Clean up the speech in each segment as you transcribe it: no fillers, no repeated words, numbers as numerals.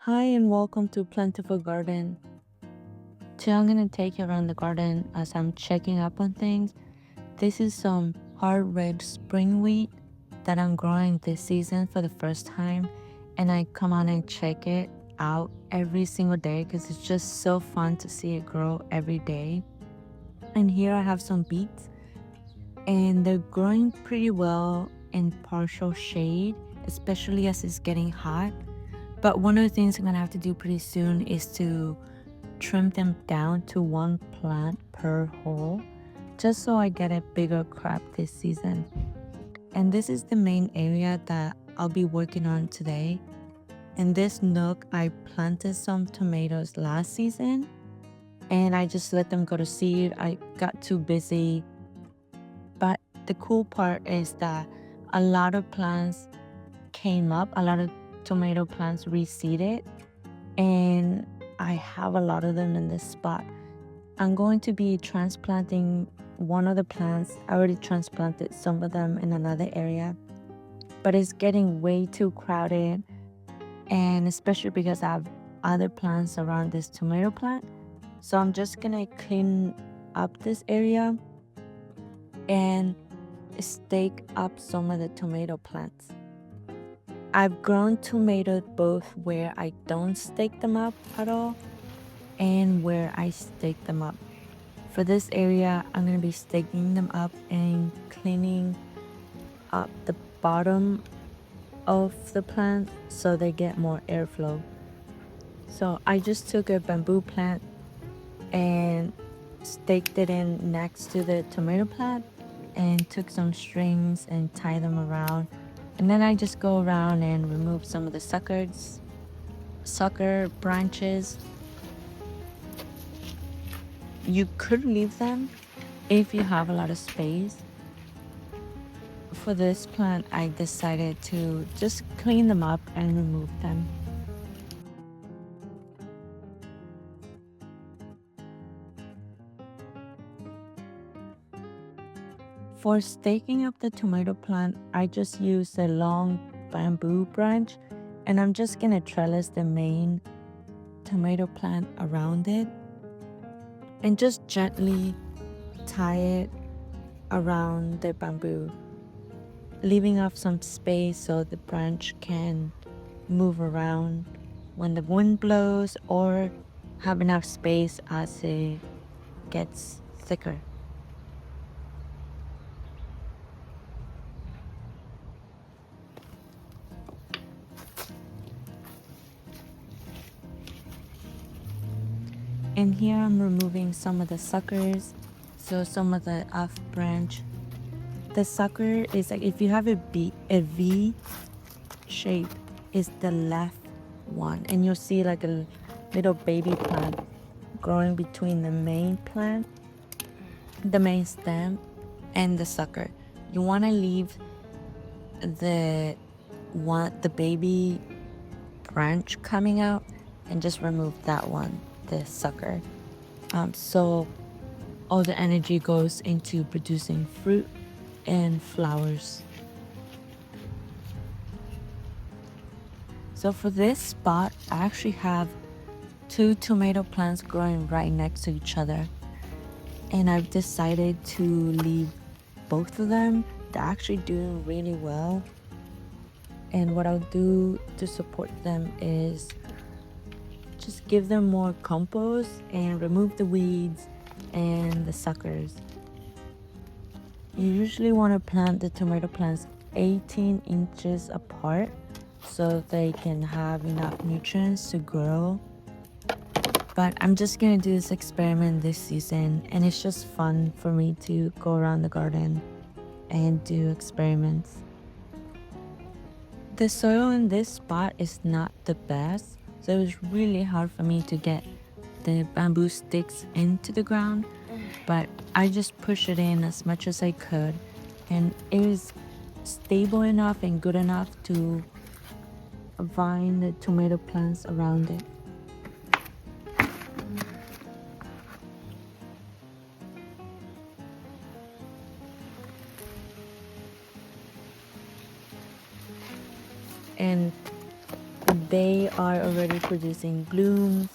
Hi and welcome to Plentiful Garden. Today I'm gonna take you around the garden as I'm checking up on things. This is some hard red spring wheat that I'm growing this season for the first time, and I come on and check it out every single day because it's just so fun to see it grow every day. And here I have some beets, and they're growing pretty well in partial shade, especially as it's getting hot. But one of the things I'm gonna have to do pretty soon is to trim them down to one plant per hole, just so I get a bigger crop this season. And this is the main area that I'll be working on today. In this nook, I planted some tomatoes last season and I just let them go to seed. I got too busy. But the cool part is that a lot of plants came up, a lot of tomato plants reseeded, and I have a lot of them in this spot. I'm going to be transplanting one of the plants. I already transplanted some of them in another area, but it's getting way too crowded, and especially because I have other plants around this tomato plant. So I'm just gonna clean up this area and stake up some of the tomato plants. I've grown tomatoes both where I don't stake them up at all and where I stake them up. For this area, I'm going to be staking them up and cleaning up the bottom of the plant so they get more airflow. So I just took a bamboo plant and staked it in next to the tomato plant and took some strings and tied them around. And then I just go around and remove some of the sucker branches. You could leave them if you have a lot of space. For this plant, I decided to just clean them up and remove them. For staking up the tomato plant, I just used a long bamboo branch, and I'm just gonna trellis the main tomato plant around it and just gently tie it around the bamboo, leaving off some space so the branch can move around when the wind blows or have enough space as it gets thicker. And here I'm removing some of the suckers, so some of the off branch. The sucker is like if you have a V shape is the left one, and you'll see like a little baby plant growing between the main plant, the main stem, and the sucker. You want to leave the baby branch coming out and just remove that one, the sucker. So all the energy goes into producing fruit and flowers. So for this spot, I actually have two tomato plants growing right next to each other. And I've decided to leave both of them. They're actually doing really well. And what I'll do to support them is just give them more compost and remove the weeds and the suckers. You usually want to plant the tomato plants 18 inches apart so they can have enough nutrients to grow. But I'm just gonna do this experiment this season, and it's just fun for me to go around the garden and do experiments. The soil in this spot is not the best, so it was really hard for me to get the bamboo sticks into the ground, but I just pushed it in as much as I could, and it was stable enough and good enough to vine the tomato plants around it. And they are already producing blooms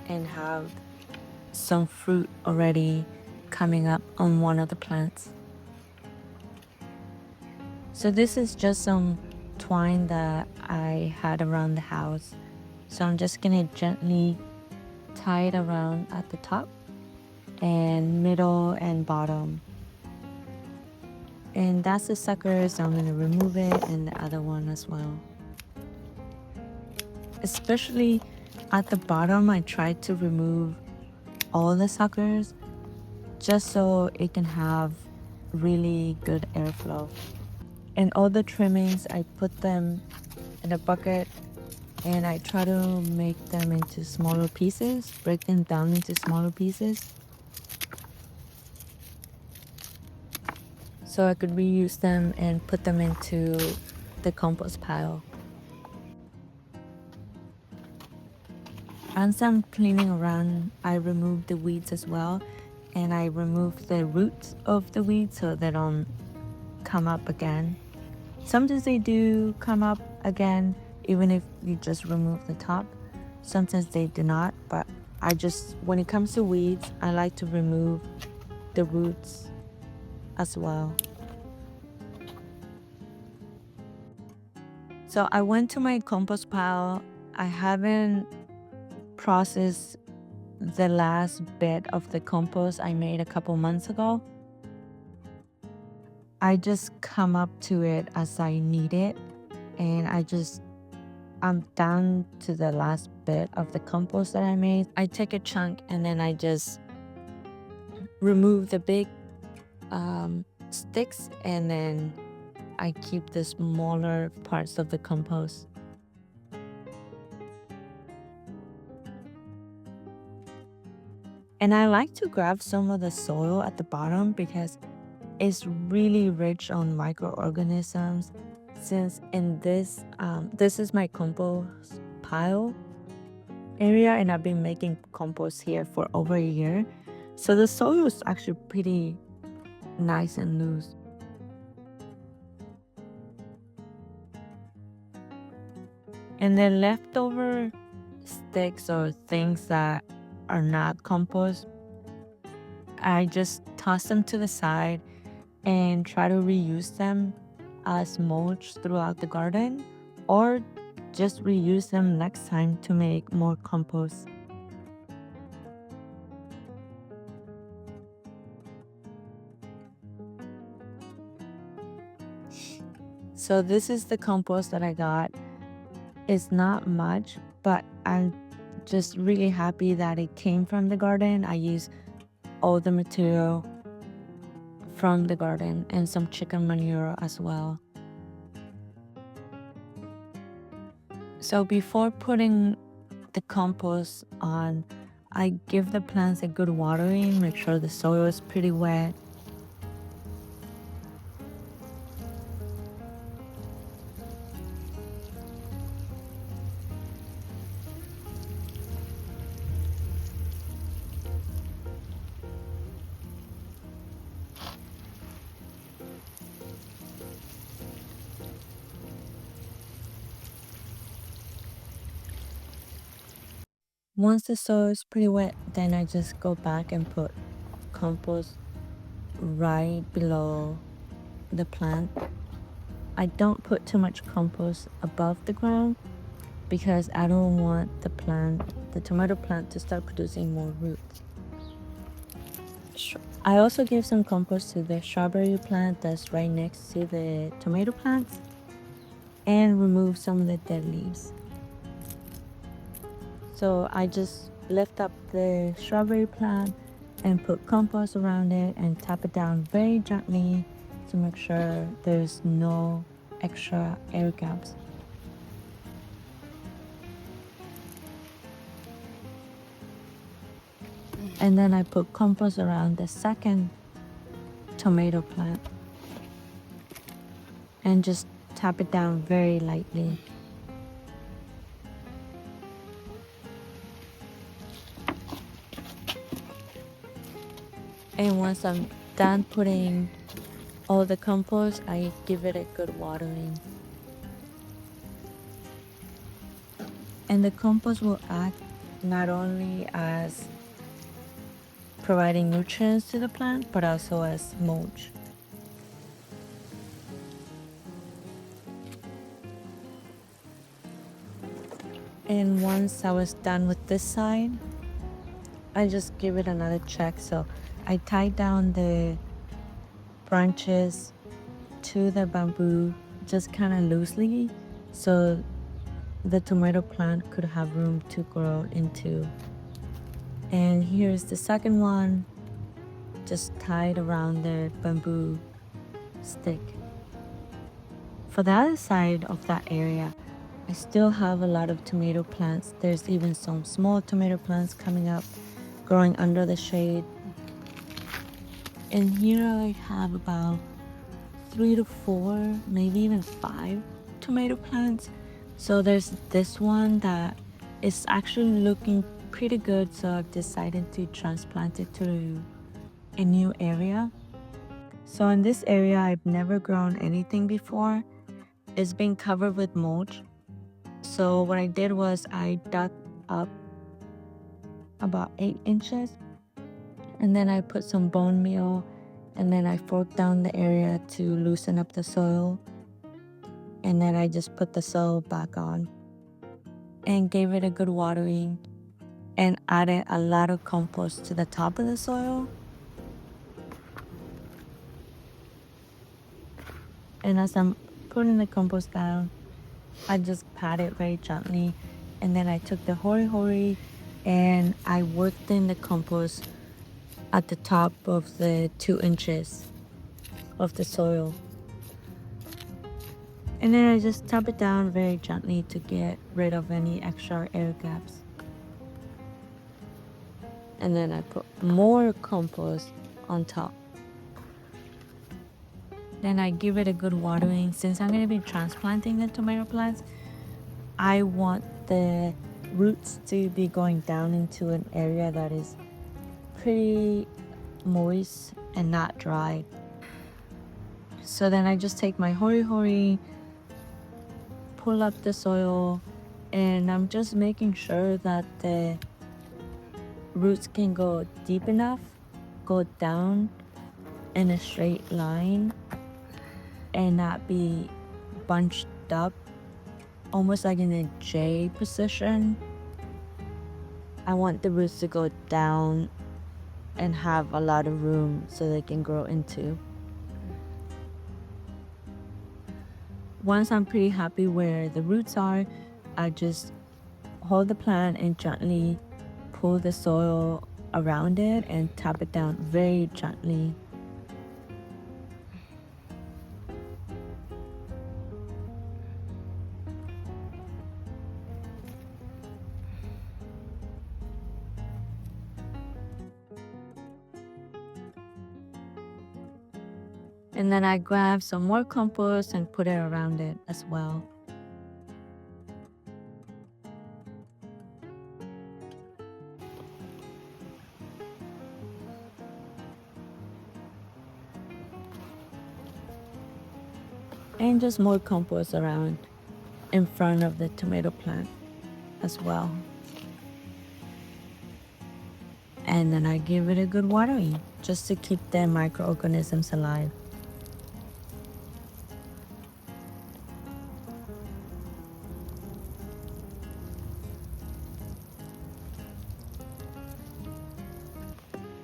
and have some fruit already coming up on one of the plants. So this is just some twine that I had around the house. So I'm just gonna gently tie it around at the top and middle and bottom. And that's the sucker, so I'm gonna remove it, and the other one as well. Especially at the bottom, I tried to remove all the suckers just so it can have really good airflow. And all the trimmings, I put them in a bucket and I try to make them into smaller pieces, break them down into smaller pieces so I could reuse them and put them into the compost pile. As I'm cleaning around, I remove the weeds as well, and I remove the roots of the weeds so they don't come up again. Sometimes they do come up again, even if you just remove the top. Sometimes they do not, but when it comes to weeds, I like to remove the roots as well. So I went to my compost pile. I haven't processed the last bit of the compost I made a couple months ago. I just come up to it as I need it, and I'm down to the last bit of the compost that I made. I take a chunk and then I just remove the big sticks, and then I keep the smaller parts of the compost. And I like to grab some of the soil at the bottom because it's really rich on microorganisms. Since in this is my compost pile area, and I've been making compost here for over a year, so the soil is actually pretty nice and loose. And the leftover sticks or things that are not compost, I just toss them to the side and try to reuse them as mulch throughout the garden, or just reuse them next time to make more compost. So this is the compost that I got. It's not much, but I'm just really happy that it came from the garden. I used all the material from the garden and some chicken manure as well. So before putting the compost on, I give the plants a good watering, make sure the soil is pretty wet. Once the soil is pretty wet, then I just go back and put compost right below the plant. I don't put too much compost above the ground because I don't want the tomato plant to start producing more roots. I also give some compost to the strawberry plant that's right next to the tomato plants and remove some of the dead leaves. So I just lift up the strawberry plant and put compost around it and tap it down very gently to make sure there's no extra air gaps. And then I put compost around the second tomato plant and just tap it down very lightly. And once I'm done putting all the compost, I give it a good watering. And the compost will act not only as providing nutrients to the plant, but also as mulch. And once I was done with this side, I just give it another check. So I tied down the branches to the bamboo just kind of loosely so the tomato plant could have room to grow into. And here's the second one, just tied around the bamboo stick. For the other side of that area, I still have a lot of tomato plants. There's even some small tomato plants coming up, growing under the shade. And here I have about 3 to 4, maybe even 5 tomato plants. So there's this one that is actually looking pretty good, so I've decided to transplant it to a new area. So in this area, I've never grown anything before. It's been covered with mulch. So what I did was I dug up about 8 inches, and then I put some bone meal, and then I forked down the area to loosen up the soil. And then I just put the soil back on and gave it a good watering and added a lot of compost to the top of the soil. And as I'm putting the compost down, I just pat it very gently. And then I took the hori and I worked in the compost at the top of the 2 inches of the soil. And then I just tap it down very gently to get rid of any extra air gaps. And then I put more compost on top. Then I give it a good watering. Since I'm going to be transplanting the tomato plants, I want the roots to be going down into an area that is pretty moist and not dry. So then I just take my hori, pull up the soil, and I'm just making sure that the roots can go deep enough, go down in a straight line, and not be bunched up almost like in a J position. I want the roots to go down and have a lot of room so they can grow into. Once I'm pretty happy where the roots are, I just hold the plant and gently pull the soil around it and tap it down very gently. And then I grab some more compost and put it around it as well. And just more compost around in front of the tomato plant as well. And then I give it a good watering just to keep the microorganisms alive.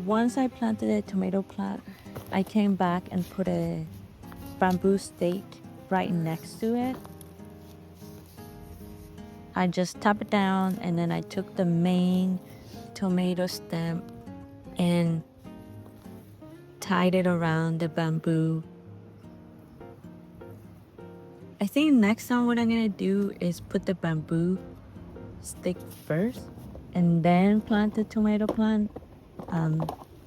Once I planted a tomato plant, I came back and put a bamboo stake right next to it. I just tap it down and then I took the main tomato stem and tied it around the bamboo. I think next time what I'm gonna do is put the bamboo stick first and then plant the tomato plant,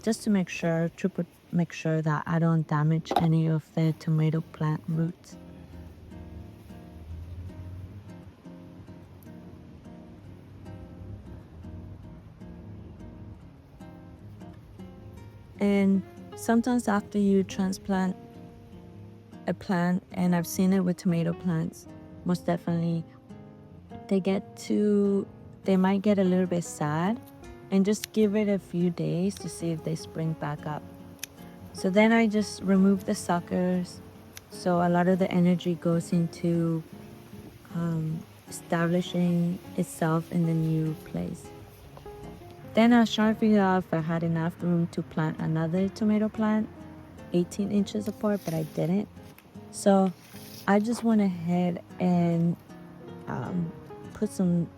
just to make sure that I don't damage any of the tomato plant roots. And sometimes after you transplant a plant, and I've seen it with tomato plants, most definitely they might get a little bit sad, and just give it a few days to see if they spring back up. So then I just remove the suckers, so a lot of the energy goes into establishing itself in the new place. Then I was trying to figure out if I had enough room to plant another tomato plant 18 inches apart, but I didn't. So I just went ahead and put some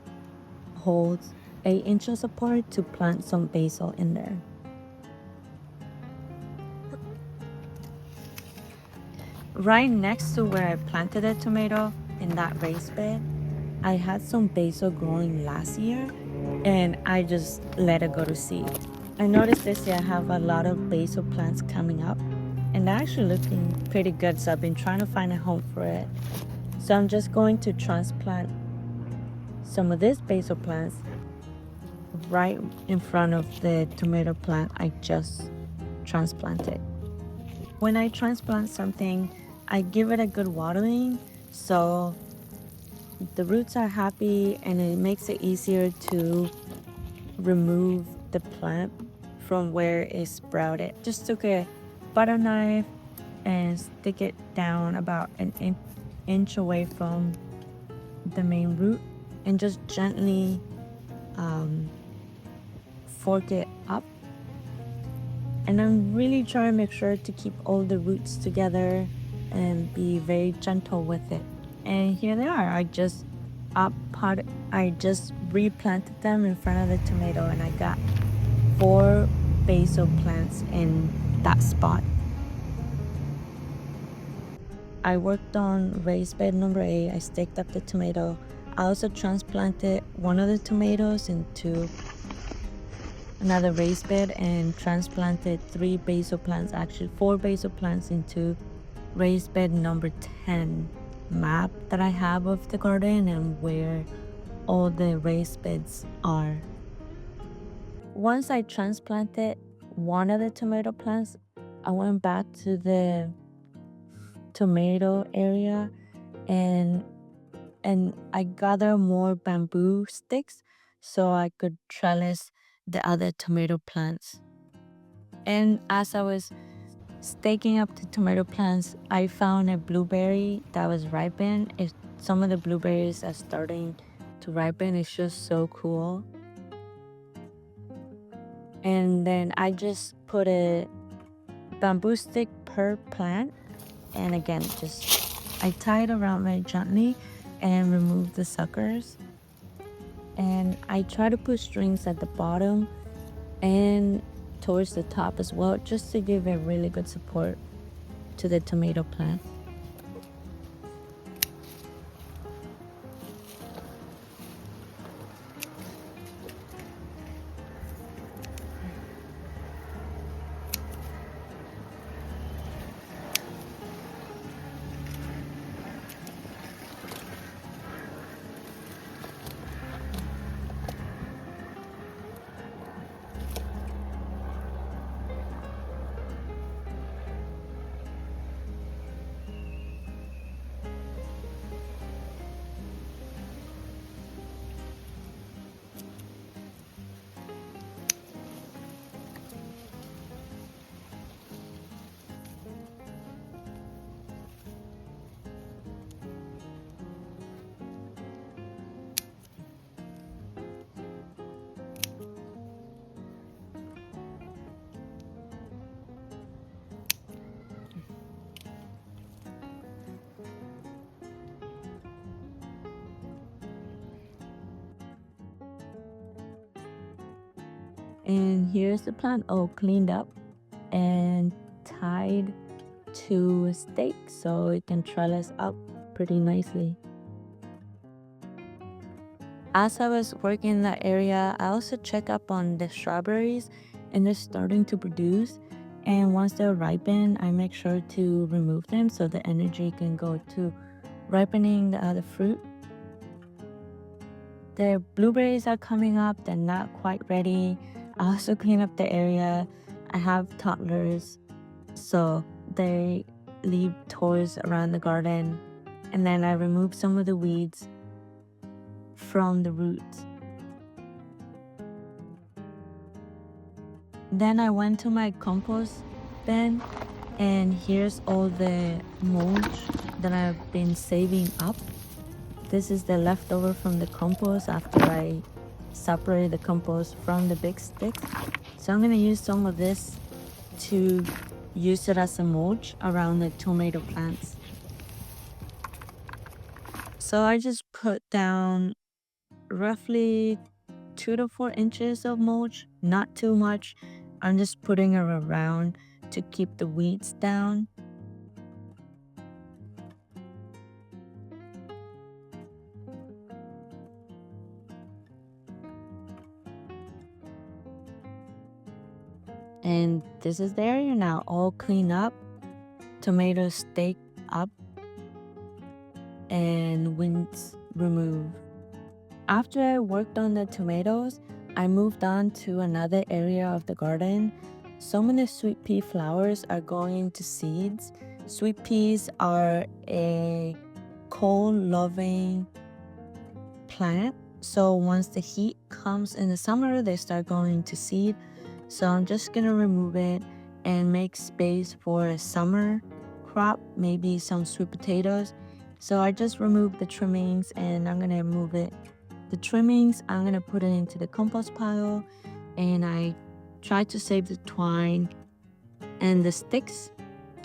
holes 8 inches apart to plant some basil in there. Right next to where I planted a tomato in that raised bed, I had some basil growing last year and I just let it go to seed. I noticed this year I have a lot of basil plants coming up and they're actually looking pretty good, so I've been trying to find a home for it. So I'm just going to transplant some of these basil plants right in front of the tomato plant I just transplanted. When I transplant something, I give it a good watering so the roots are happy and it makes it easier to remove the plant from where it sprouted. Just took a butter knife and stick it down about an inch away from the main root and just gently fork it up. And I'm really trying to make sure to keep all the roots together and be very gentle with it. And here they are. I just replanted them in front of the tomato and I got 4 basil plants in that spot. I worked on raised bed number 8. I staked up the tomato. I also transplanted one of the tomatoes into another raised bed and transplanted 3 basil plants, actually 4 basil plants, into raised bed number 10 map that I have of the garden and where all the raised beds are. Once I transplanted one of the tomato plants, I went back to the tomato area and I gathered more bamboo sticks so I could trellis the other tomato plants. And as I was staking up the tomato plants, I found a blueberry that was ripened. Some of the blueberries are starting to ripen. It's just so cool. And then I just put a bamboo stick per plant, and again I tie it around very gently and remove the suckers, and I try to put strings at the bottom and towards the top as well, just to give a really good support to the tomato plant. And here's the plant all cleaned up and tied to a stake so it can trellis up pretty nicely. As I was working in that area, I also check up on the strawberries and they're starting to produce. And once they're ripened, I make sure to remove them so the energy can go to ripening the other fruit. The blueberries are coming up, they're not quite ready. I also clean up the area. I have toddlers, so they leave toys around the garden. And then I remove some of the weeds. from the roots. Then I went to my compost bin, and here's all the mulch that I've been saving up. This is the leftover from the compost after I separated the compost from the big sticks. So I'm gonna use some of this to use it as a mulch around the tomato plants. So I just put down roughly 2 to 4 inches of mulch, not too much. I'm just putting it around to keep the weeds down. And this is the area now, all cleaned up, tomatoes staked up, and weeds removed. After I worked on the tomatoes, I moved on to another area of the garden. Some of the sweet pea flowers are going to seeds. Sweet peas are a cold-loving plant. So once the heat comes in the summer, they start going to seed. So I'm just gonna remove it and make space for a summer crop, maybe some sweet potatoes. So I just removed the trimmings and I'm gonna move it. The trimmings, I'm gonna put it into the compost pile, and I try to save the twine and the sticks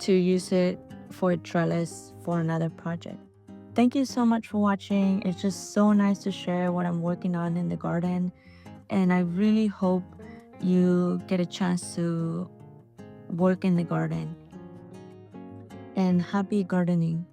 to use it for a trellis for another project. Thank you so much for watching. It's just so nice to share what I'm working on in the garden, and I really hope you get a chance to work in the garden. And happy gardening.